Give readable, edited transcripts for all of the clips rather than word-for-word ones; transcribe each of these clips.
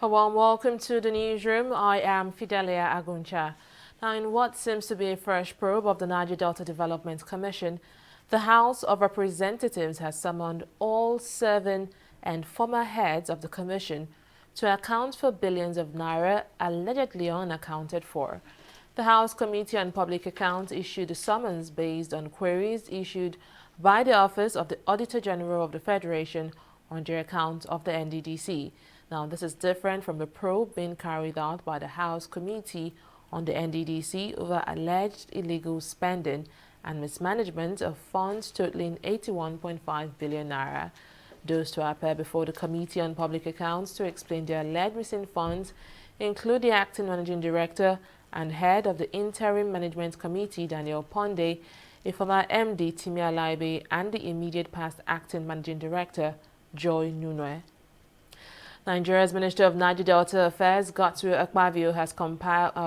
A warm welcome to the newsroom. I am Fidelia Aguncha. Now, in what seems to be a fresh probe of the Niger Delta Development Commission, the House of Representatives has summoned all 7 and former heads of the commission to account for billions of naira allegedly unaccounted for. The House Committee on Public Accounts issued a summons based on queries issued by the Office of the Auditor General of the Federation on the account of the NDDC. Now, this is different from the probe being carried out by the House Committee on the NDDC over alleged illegal spending and mismanagement of funds totaling 81.5 billion naira. Those to appear before the Committee on Public Accounts to explain their alleged missing funds include the Acting Managing Director and Head of the Interim Management Committee, Daniel Ponde, a former MD, Timi Alaibe, and the immediate past Acting Managing Director, Joy Nunwe. Nigeria's Minister of Niger Delta Affairs, Godswill Akpabio, has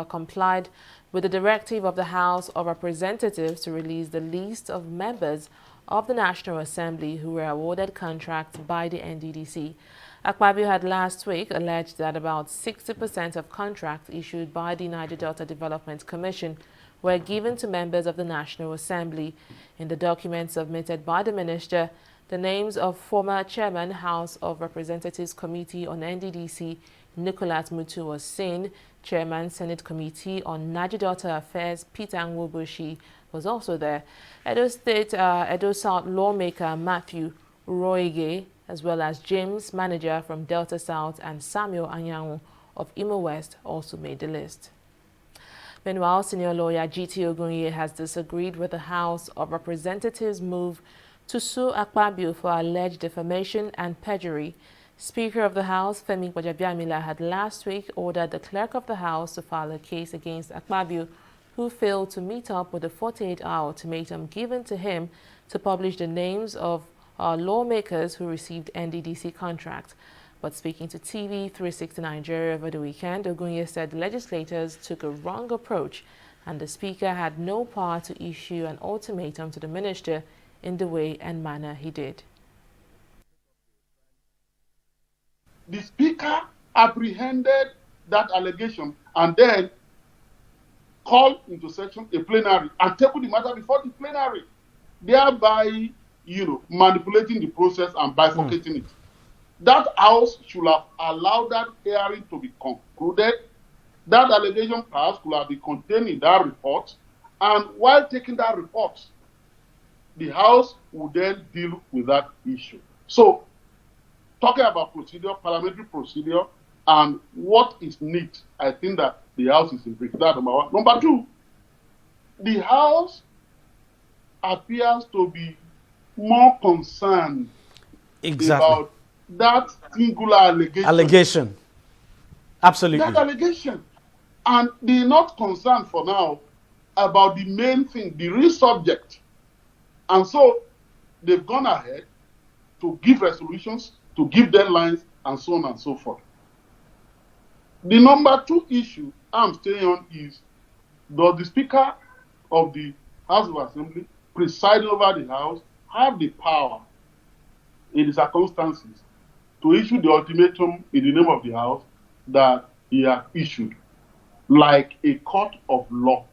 complied with the directive of the House of Representatives to release the list of members of the National Assembly who were awarded contracts by the NDDC. Akpabio had last week alleged that about 60% of contracts issued by the Niger Delta Development Commission were given to members of the National Assembly. In the document submitted by the minister, the names of former Chairman, House of Representatives Committee on NDDC, Nicholas Mutu, was seen. Chairman, Senate Committee on Niger Delta Affairs, Peter Nwobushi, was also there. Edo South lawmaker Matthew Uroige, as well as James Manager from Delta South and Samuel Anyanwu of Imo West also made the list. Meanwhile, senior lawyer G.T. Ogunye has disagreed with the House of Representatives' move to sue Akpabio for alleged defamation and perjury. Speaker of the House, Femi Gbajabiamila, had last week ordered the Clerk of the House to file a case against Akpabio, who failed to meet up with the 48-hour ultimatum given to him to publish the names of lawmakers who received NDDC contracts. But speaking to TV 360 Nigeria over the weekend, Ogunye said legislators took a wrong approach and the Speaker had no power to issue an ultimatum to the minister in the way and manner he did. The Speaker apprehended that allegation and then called into session a plenary and tabled the matter before the plenary, thereby, manipulating the process and bifurcating it. That House should have allowed that hearing to be concluded. That allegation perhaps could have been contained in that report, and while taking that report, the House would then deal with that issue. So, talking about procedure, parliamentary procedure, and what is neat, I think that the House is in breach. That's number one. Number two, the House appears to be more concerned about that singular allegation. Absolutely. That allegation. And they're not concerned for now about the main thing, the real subject. And so they've gone ahead to give resolutions, to give deadlines, and so on and so forth. The number two issue I'm staying on is, does the Speaker of the House of Assembly, presiding over the House, have the power in the circumstances to issue the ultimatum in the name of the House that he has issued, like a court of law?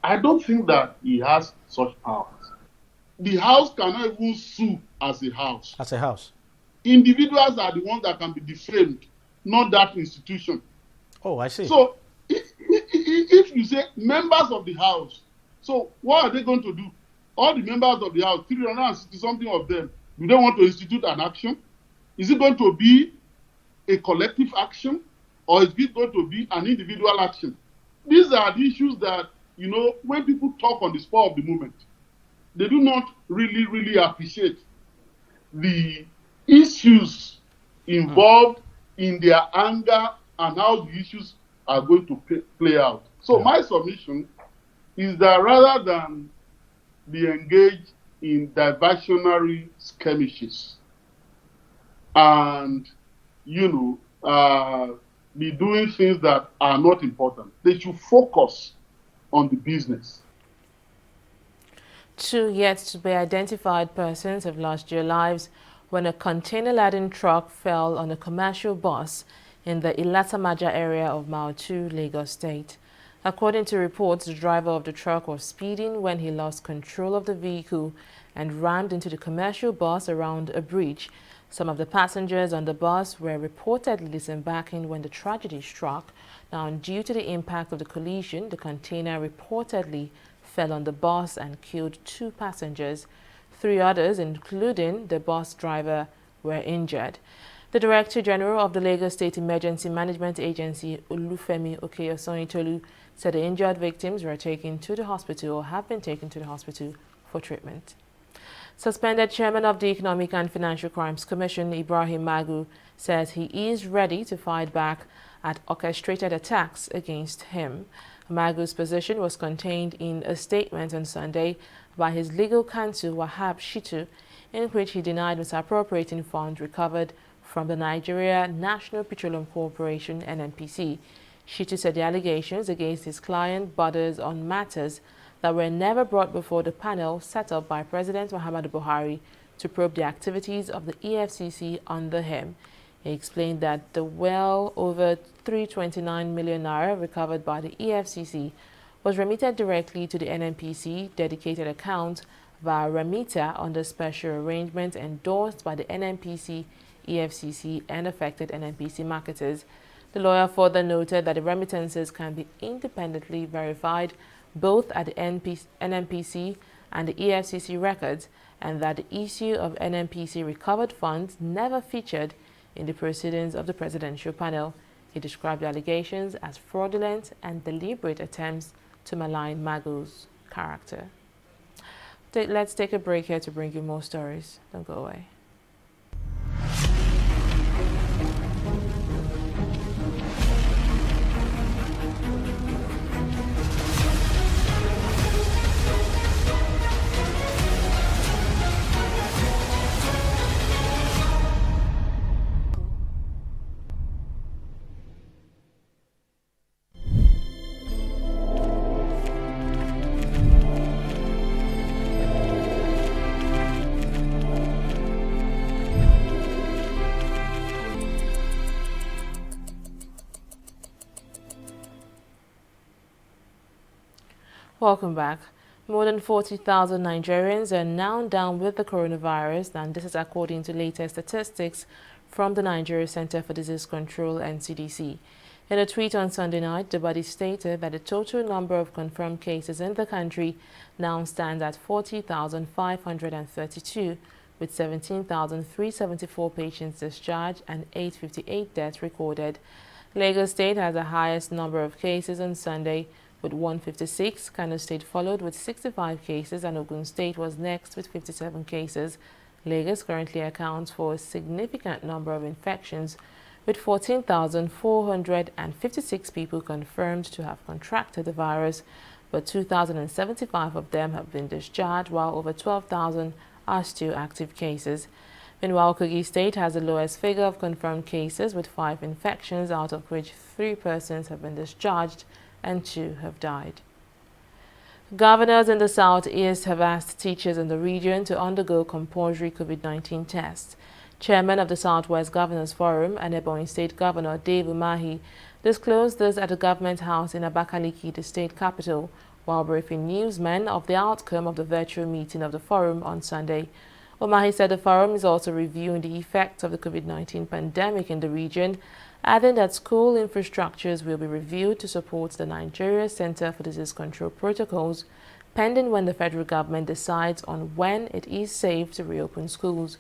I don't think that he has such powers. The House cannot even sue as a House. As a House. Individuals are the ones that can be defamed, not that institution. Oh, I see. So if you say members of the House, so what are they going to do? All the members of the House, 360-something of them, do they want to institute an action? Is it going to be a collective action, or is it going to be an individual action? These are the issues that, when people talk on the spur of the moment, they do not really appreciate the issues involved in their anger and how the issues are going to play out. So my submission is that rather than be engaged in diversionary skirmishes and, be doing things that are not important, they should focus on the business. 2 yet to be identified persons have lost their lives when a container-laden truck fell on a commercial bus in the Ilatamaja area of Mile 2, Lagos State. According to reports, the driver of the truck was speeding when he lost control of the vehicle and rammed into the commercial bus around a bridge. Some of the passengers on the bus were reportedly disembarking when the tragedy struck. Now, due to the impact of the collision, the container reportedly fell on the bus and killed 2 passengers. 3 others, including the bus driver, were injured. The Director General of the Lagos State Emergency Management Agency, Olufemi Okeosonitolu, said the injured victims were taken to the hospital or have been taken to the hospital for treatment. Suspended Chairman of the Economic and Financial Crimes Commission, Ibrahim Magu, says he is ready to fight back at orchestrated attacks against him. Magu's position was contained in a statement on Sunday by his legal counsel, Wahab Shitu, in which he denied misappropriating funds recovered from the Nigeria National Petroleum Corporation, NNPC. Shitu said the allegations against his client borders on matters that were never brought before the panel set up by President Muhammadu Buhari to probe the activities of the EFCC under him. He explained that the well over 329 million naira recovered by the EFCC was remitted directly to the NNPC dedicated account via remitter under special arrangement endorsed by the NNPC, EFCC, and affected NNPC marketers. The lawyer further noted that the remittances can be independently verified both at the NNPC and the EFCC records, and that the issue of NNPC recovered funds never featured in the proceedings of the presidential panel. He described the allegations as fraudulent and deliberate attempts to malign Magu's character. Let's take a break here to bring you more stories. Don't go away. Welcome back. More than 40,000 Nigerians are now down with the coronavirus, and this is according to latest statistics from the Nigeria Center for Disease Control, NCDC. In a tweet on Sunday night, the body stated that the total number of confirmed cases in the country now stands at 40,532, with 17,374 patients discharged and 858 deaths recorded. Lagos State has the highest number of cases on Sunday, with 156. Kano State followed with 65 cases, and Ogun State was next with 57 cases. Lagos currently accounts for a significant number of infections, with 14,456 people confirmed to have contracted the virus, but 2,075 of them have been discharged, while over 12,000 are still active cases. Meanwhile, Kogi State has the lowest figure of confirmed cases, with 5 infections, out of which 3 persons have been discharged and 2 have died. Governors in the Southeast have asked teachers in the region to undergo compulsory COVID-19 tests. Chairman of the Southwest Governors Forum and Ebonyi State Governor Dave Umahi disclosed this at the government house in Abakaliki, the state capital, while briefing newsmen of the outcome of the virtual meeting of the forum on Sunday. Umahi said the forum is also reviewing the effects of the COVID-19 pandemic in the region, adding that school infrastructures will be reviewed to support the Nigeria Center for Disease Control protocols, pending when the federal government decides on when it is safe to reopen schools.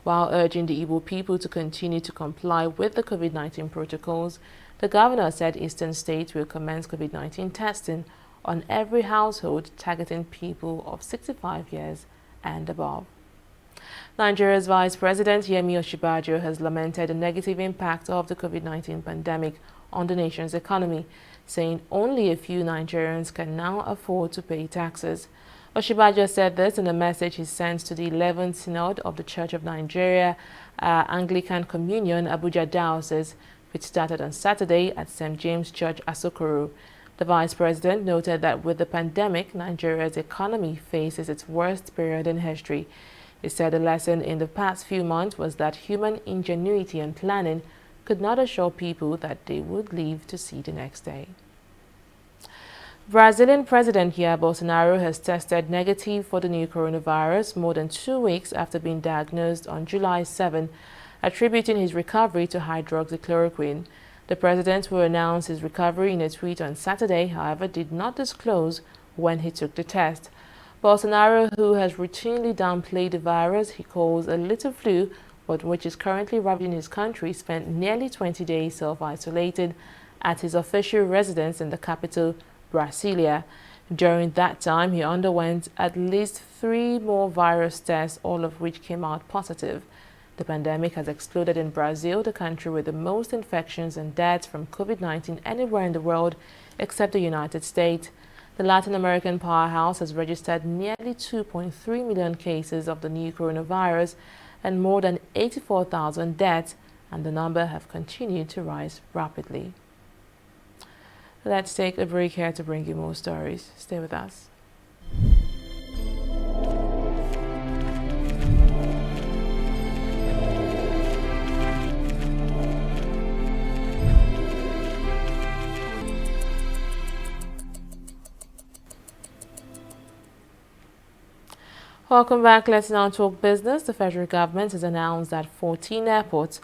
While urging the Igbo people to continue to comply with the COVID-19 protocols, the governor said eastern states will commence COVID-19 testing on every household, targeting people of 65 years and above. Nigeria's Vice President Yemi Oshibari has lamented the negative impact of the COVID-19 pandemic on the nation's economy, saying only a few Nigerians can now afford to pay taxes. Oshibari said this in a message he sent to the 11th Synod of the Church of Nigeria Anglican Communion Abuja Diocese, which started on Saturday at St. James Church, Asokoro. The Vice President noted that with the pandemic, Nigeria's economy faces its worst period in history. He said the lesson in the past few months was that human ingenuity and planning could not assure people that they would live to see the next day. Brazilian President Jair Bolsonaro has tested negative for the new coronavirus more than 2 weeks after being diagnosed on July 7, attributing his recovery to hydroxychloroquine. The president, who announced his recovery in a tweet on Saturday, however, did not disclose when he took the test. Bolsonaro, who has routinely downplayed the virus he calls a little flu, but which is currently ravaging his country, spent nearly 20 days self-isolated at his official residence in the capital, Brasilia. During that time, he underwent at least 3 more virus tests, all of which came out positive. The pandemic has exploded in Brazil, the country with the most infections and deaths from COVID-19 anywhere in the world except the United States. The Latin American powerhouse has registered nearly 2.3 million cases of the new coronavirus and more than 84,000 deaths, and the number have continued to rise rapidly. Let's take a break here to bring you more stories. Stay with us. Welcome back. Let's now talk business. The federal government has announced that 14 airports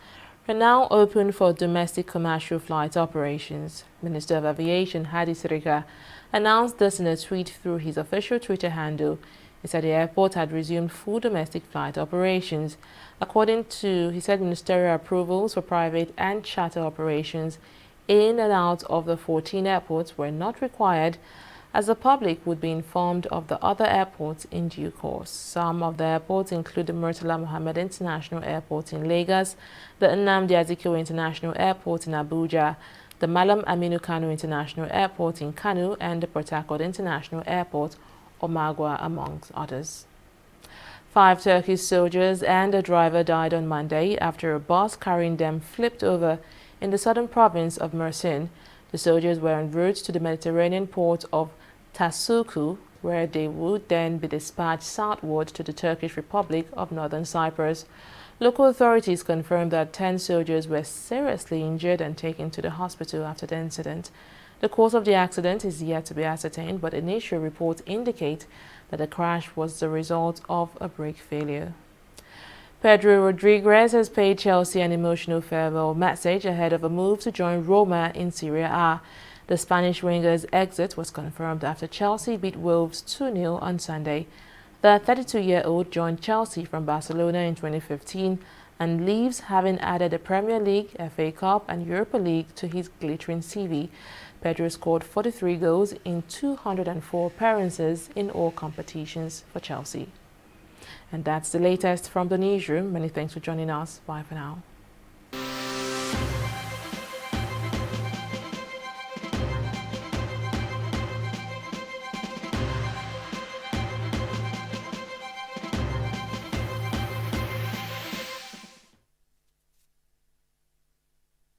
are now open for domestic commercial flight operations. Minister of Aviation Hadi Sirika announced this in a tweet through his official Twitter handle. He said the airport had resumed full domestic flight operations. According to, he said, ministerial approvals for private and charter operations in and out of the 14 airports were not required, as the public would be informed of the other airports in due course. Some of the airports include the Murtala Mohammed International Airport in Lagos, the Nnamdi Azikiwe International Airport in Abuja, the Malam Aminu Kano International Airport in Kano, and the Port Harcourt International Airport, Omagwa, amongst others. 5 Turkish soldiers and a driver died on Monday after a bus carrying them flipped over in the southern province of Mersin. The soldiers were en route to the Mediterranean port of Tasuku, where they would then be dispatched southward to the Turkish Republic of Northern Cyprus. Local authorities confirmed that 10 soldiers were seriously injured and taken to the hospital after the incident. The cause of the accident is yet to be ascertained, but initial reports indicate that the crash was the result of a brake failure. Pedro Rodriguez has paid Chelsea an emotional farewell message ahead of a move to join Roma in Serie A. The Spanish winger's exit was confirmed after Chelsea beat Wolves 2-0 on Sunday. The 32-year-old joined Chelsea from Barcelona in 2015 and leaves having added the Premier League, FA Cup and Europa League to his glittering CV. Pedro scored 43 goals in 204 appearances in all competitions for Chelsea. And that's the latest from the newsroom. Many thanks for joining us. Bye for now.